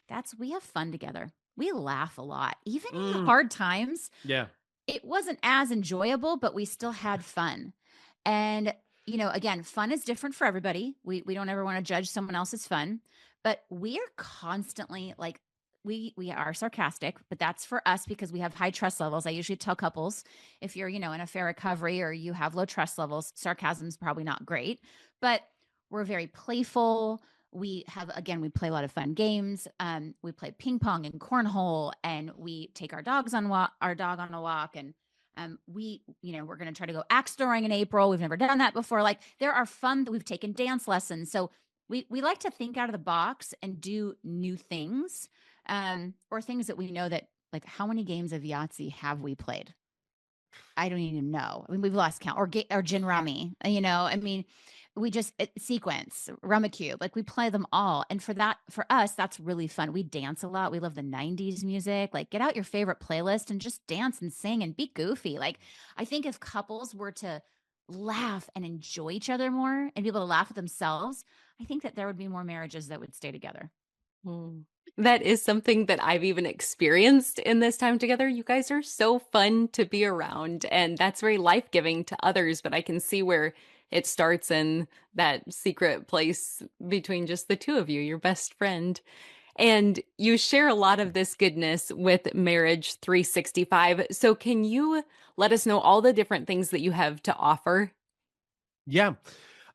That's we have fun together. We laugh a lot, even in hard times. Yeah. It wasn't as enjoyable, but we still had fun. And, again, fun is different for everybody. We don't ever want to judge someone else's fun, but we are constantly like, we are sarcastic, but that's for us because we have high trust levels. I usually tell couples, if you're, in affair recovery or you have low trust levels, sarcasm is probably not great, but we're very playful. We play a lot of fun games. We play ping pong and cornhole, and we take our dog on a walk, and we're going to try to go axe throwing in April. We've never done that before. Like, there are fun. We've taken dance lessons. So we like to think out of the box and do new things, or things that we know that, like, how many games of Yahtzee have we played? I don't even know. I mean, we've lost count. Or gin rummy, we just sequence Rummikub, like we play them all. And for us, that's really fun. We dance a lot. We love the 90s music. Like, get out your favorite playlist and just dance and sing and be goofy. Like, I think if couples were to laugh and enjoy each other more and be able to laugh at themselves, I think that there would be more marriages that would stay together. That is something that I've even experienced in this time together. You guys are so fun to be around, and that's very life-giving to others, but I can see where it starts in that secret place between just the two of you, your best friend. And you share a lot of this goodness with Marriage 365. So can you let us know all the different things that you have to offer? Yeah.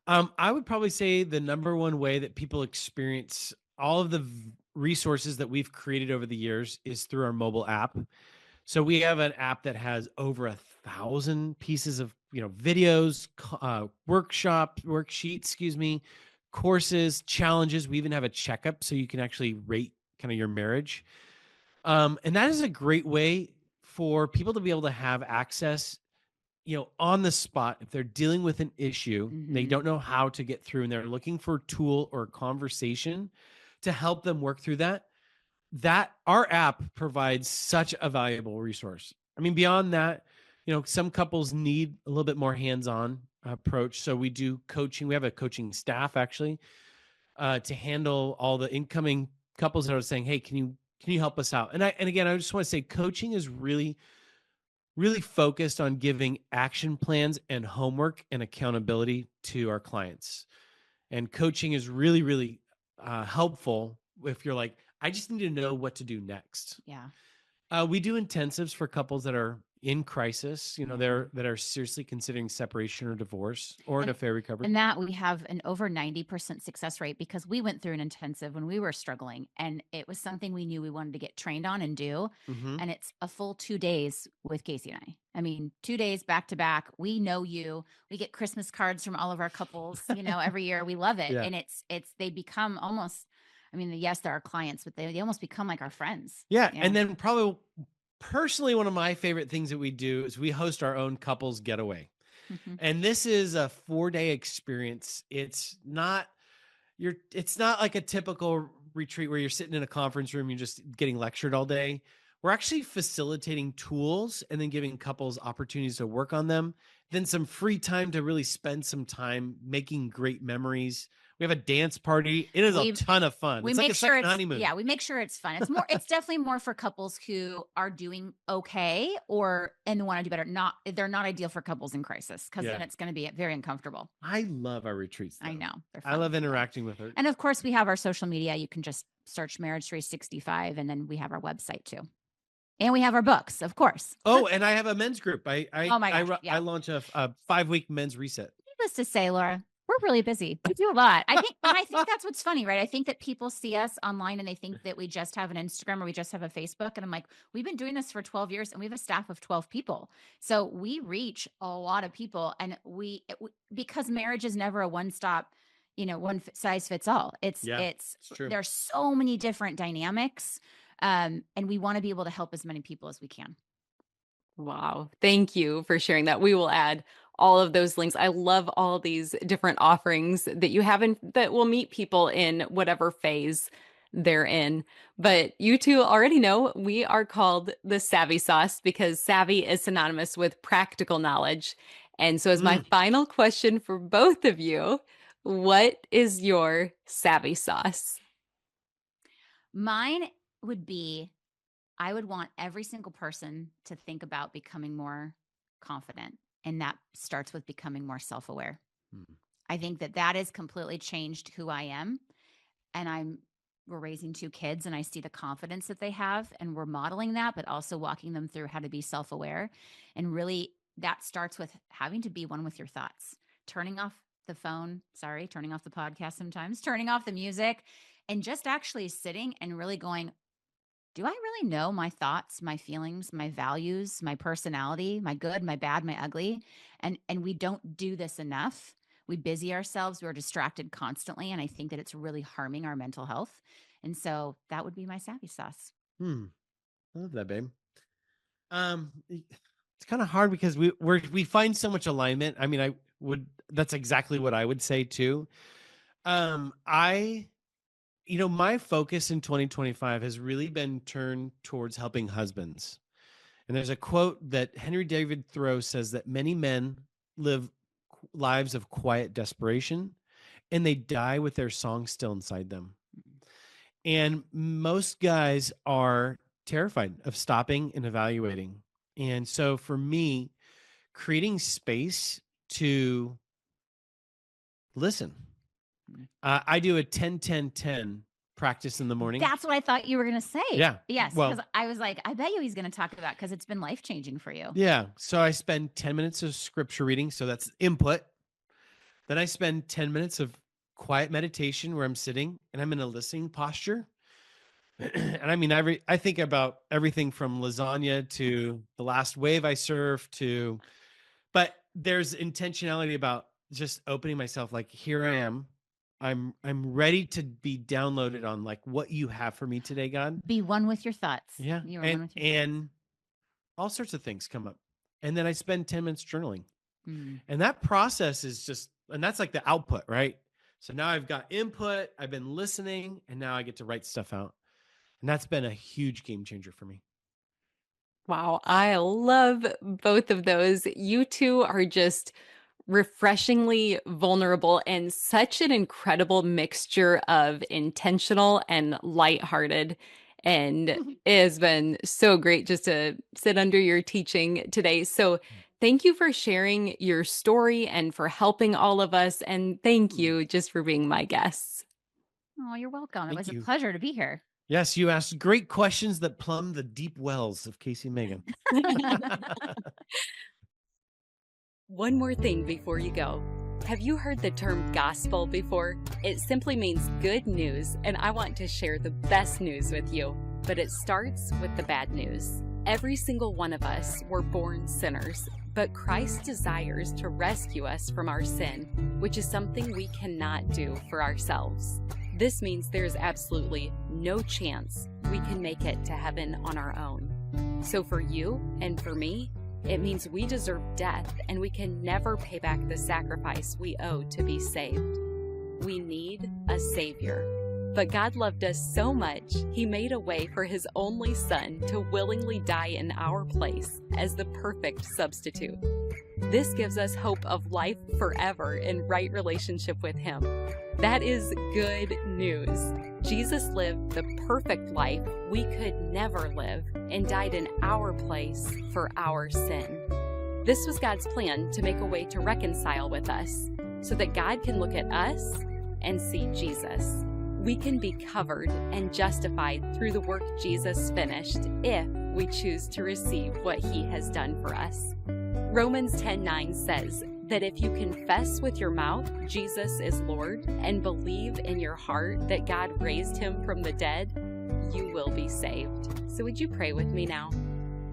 I would probably say the number one way that people experience all of the resources that we've created over the years is through our mobile app. So we have an app that has over 1,000 pieces of, videos, worksheets, courses, challenges. We even have a checkup so you can actually rate kind of your marriage. And that is a great way for people to be able to have access, on the spot. If they're dealing with an issue, they don't know how to get through, and they're looking for a tool or a conversation to help them work through that our app provides such a valuable resource. I mean, beyond that, some couples need a little bit more hands-on approach. So we do coaching. We have a coaching staff actually to handle all the incoming couples that are saying, "Hey, can you help us out?" And again, I just want to say coaching is really, really focused on giving action plans and homework and accountability to our clients. And coaching is really, really helpful if you're like, I just need to know what to do next. Yeah. We do intensives for couples that are in crisis, that are seriously considering separation or divorce or an affair recovery. And that we have an over 90% success rate because we went through an intensive when we were struggling, and it was something we knew we wanted to get trained on and do. And it's a full 2 days with Casey and I. I mean, 2 days back to back. We know you. We get Christmas cards from all of our couples, every year. We love it. Yeah. And they become almost, yes, they're our clients, but they almost become like our friends. Yeah. And then probably personally, one of my favorite things that we do is we host our own couples getaway. And this is a 4-day experience. It's not like a typical retreat where you're sitting in a conference room, you're just getting lectured all day. We're actually facilitating tools and then giving couples opportunities to work on them. Then some free time to really spend some time making great memories. We have a dance party. It is a ton of fun. It's like a second honeymoon. Yeah, we make sure it's fun. It's definitely more for couples who are doing okay and want to do better. They're not ideal for couples in crisis because then it's going to be very uncomfortable. I love our retreats, though. I know. They're fun. I love interacting with her. And of course, we have our social media. You can just search Marriage 365, and then we have our website too. And we have our books, of course. Oh, and I have a men's group. I launch a 5-week men's reset. Needless to say, Laura, we're really busy. We do a lot. I think that's what's funny, right? I think that people see us online and they think that we just have an Instagram or we just have a Facebook. And I'm like, we've been doing this for 12 years and we have a staff of 12 people. So we reach a lot of people, and because marriage is never a one-stop, one size fits all. It's true. There's so many different dynamics. And we want to be able to help as many people as we can. Wow. Thank you for sharing that. We will add all of those links. I love all these different offerings that you have and that will meet people in whatever phase they're in. But you two already know we are called the Savvy Sauce because savvy is synonymous with practical knowledge. And so as my final question for both of you, what is your Savvy Sauce? Mine would be, I would want every single person to think about becoming more confident. And that starts with becoming more self-aware. I think that has completely changed who I am. And we're raising 2 kids and I see the confidence that they have and we're modeling that, but also walking them through how to be self-aware. And really that starts with having to be one with your thoughts, turning off the phone, turning off the podcast sometimes, turning off the music, and just actually sitting and really going, do I really know my thoughts, my feelings, my values, my personality, my good, my bad, my ugly? And we don't do this enough. We busy ourselves. We're distracted constantly. And I think that it's really harming our mental health. And so that would be my Savvy Sauce. I love that, babe. It's kind of hard because we find so much alignment. I mean, that's exactly what I would say too. My focus in 2025 has really been turned towards helping husbands. And there's a quote that Henry David Thoreau says that many men live lives of quiet desperation and they die with their song still inside them. And most guys are terrified of stopping and evaluating. And so for me, creating space to listen. I do a 10-10-10 practice in the morning. That's what I thought you were going to say. Yeah. Yes. Well, because I was like, I bet you he's going to talk about, because it's been life-changing for you. Yeah. So I spend 10 minutes of scripture reading. So that's input. Then I spend 10 minutes of quiet meditation where I'm sitting and I'm in a listening posture. And I mean, I think about everything from lasagna to the last wave I surfed but there's intentionality about just opening myself. Like, here I am. I'm ready to be downloaded on like what you have for me today, God. Be one with your thoughts. Yeah. You are one with your thoughts. All sorts of things come up. And then I spend 10 minutes journaling. And that process is and that's like the output, right? So now I've got input, I've been listening, and now I get to write stuff out. And that's been a huge game changer for me. Wow. I love both of those. You two are just refreshingly vulnerable and such an incredible mixture of intentional and lighthearted. And it has been so great just to sit under your teaching today. So thank you for sharing your story and for helping all of us. And thank you just for being my guests. Oh, you're welcome. It was Thank you. A pleasure to be here. Yes, you asked great questions that plumb the deep wells of Casey and Meygan. One more thing before you go. Have you heard the term gospel before? It simply means good news, and I want to share the best news with you. But it starts with the bad news. Every single one of us were born sinners, but Christ desires to rescue us from our sin, which is something we cannot do for ourselves. This means there's absolutely no chance we can make it to heaven on our own. So for you and for me, it means we deserve death and we can never pay back the sacrifice we owe to be saved. We need a Savior. But God loved us so much, He made a way for His only Son to willingly die in our place as the perfect substitute. This gives us hope of life forever in right relationship with Him. That is good news. Jesus lived the perfect life we could never live and died in our place for our sin. This was God's plan to make a way to reconcile with us so that God can look at us and see Jesus. We can be covered and justified through the work Jesus finished if we choose to receive what He has done for us. Romans 10:9 says that if you confess with your mouth Jesus is Lord and believe in your heart that God raised Him from the dead, you will be saved. So would you pray with me now?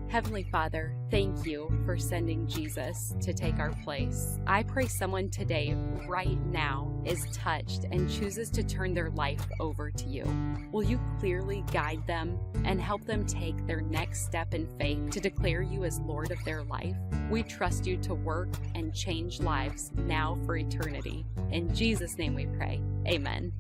Heavenly Father, thank you for sending Jesus to take our place. I pray someone today, right now, is touched and chooses to turn their life over to you. Will you clearly guide them and help them take their next step in faith to declare you as Lord of their life? We trust you to work and change lives now for eternity. In Jesus' name we pray. Amen.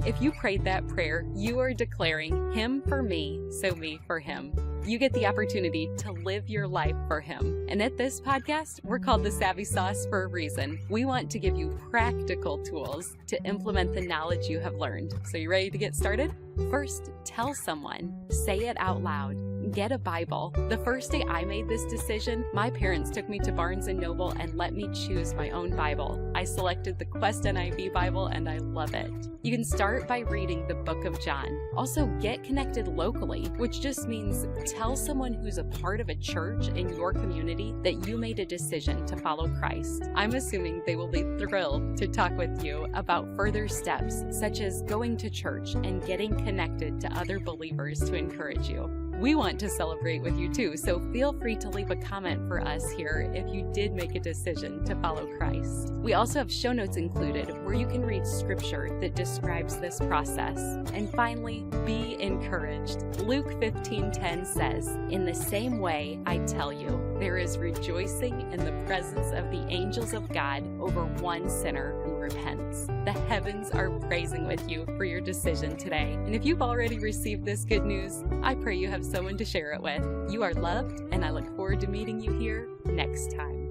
If you prayed that prayer, you are declaring Him for me, so me for Him. You get the opportunity to live your life for Him. And at this podcast, we're called The Savvy Sauce for a reason. We want to give you practical tools to implement the knowledge you have learned. So you ready to get started? First, tell someone. Say it out loud. Get a Bible. The first day I made this decision, my parents took me to Barnes & Noble and let me choose my own Bible. I selected the Quest NIV Bible and I love it. You can start by reading the book of John. Also, get connected locally, which just means tell someone who's a part of a church in your community that you made a decision to follow Christ. I'm assuming they will be thrilled to talk with you about further steps, such as going to church and getting connected to other believers to encourage you. We want to celebrate with you too, so feel free to leave a comment for us here if you did make a decision to follow Christ. We also have show notes included where you can read scripture that describes this process. And finally, be encouraged. Luke 15:10 says, "In the same way, I tell you, there is rejoicing in the presence of the angels of God over one sinner who repents." The heavens are praising with you for your decision today. And if you've already received this good news, I pray you have someone to share it with. You are loved, and I look forward to meeting you here next time.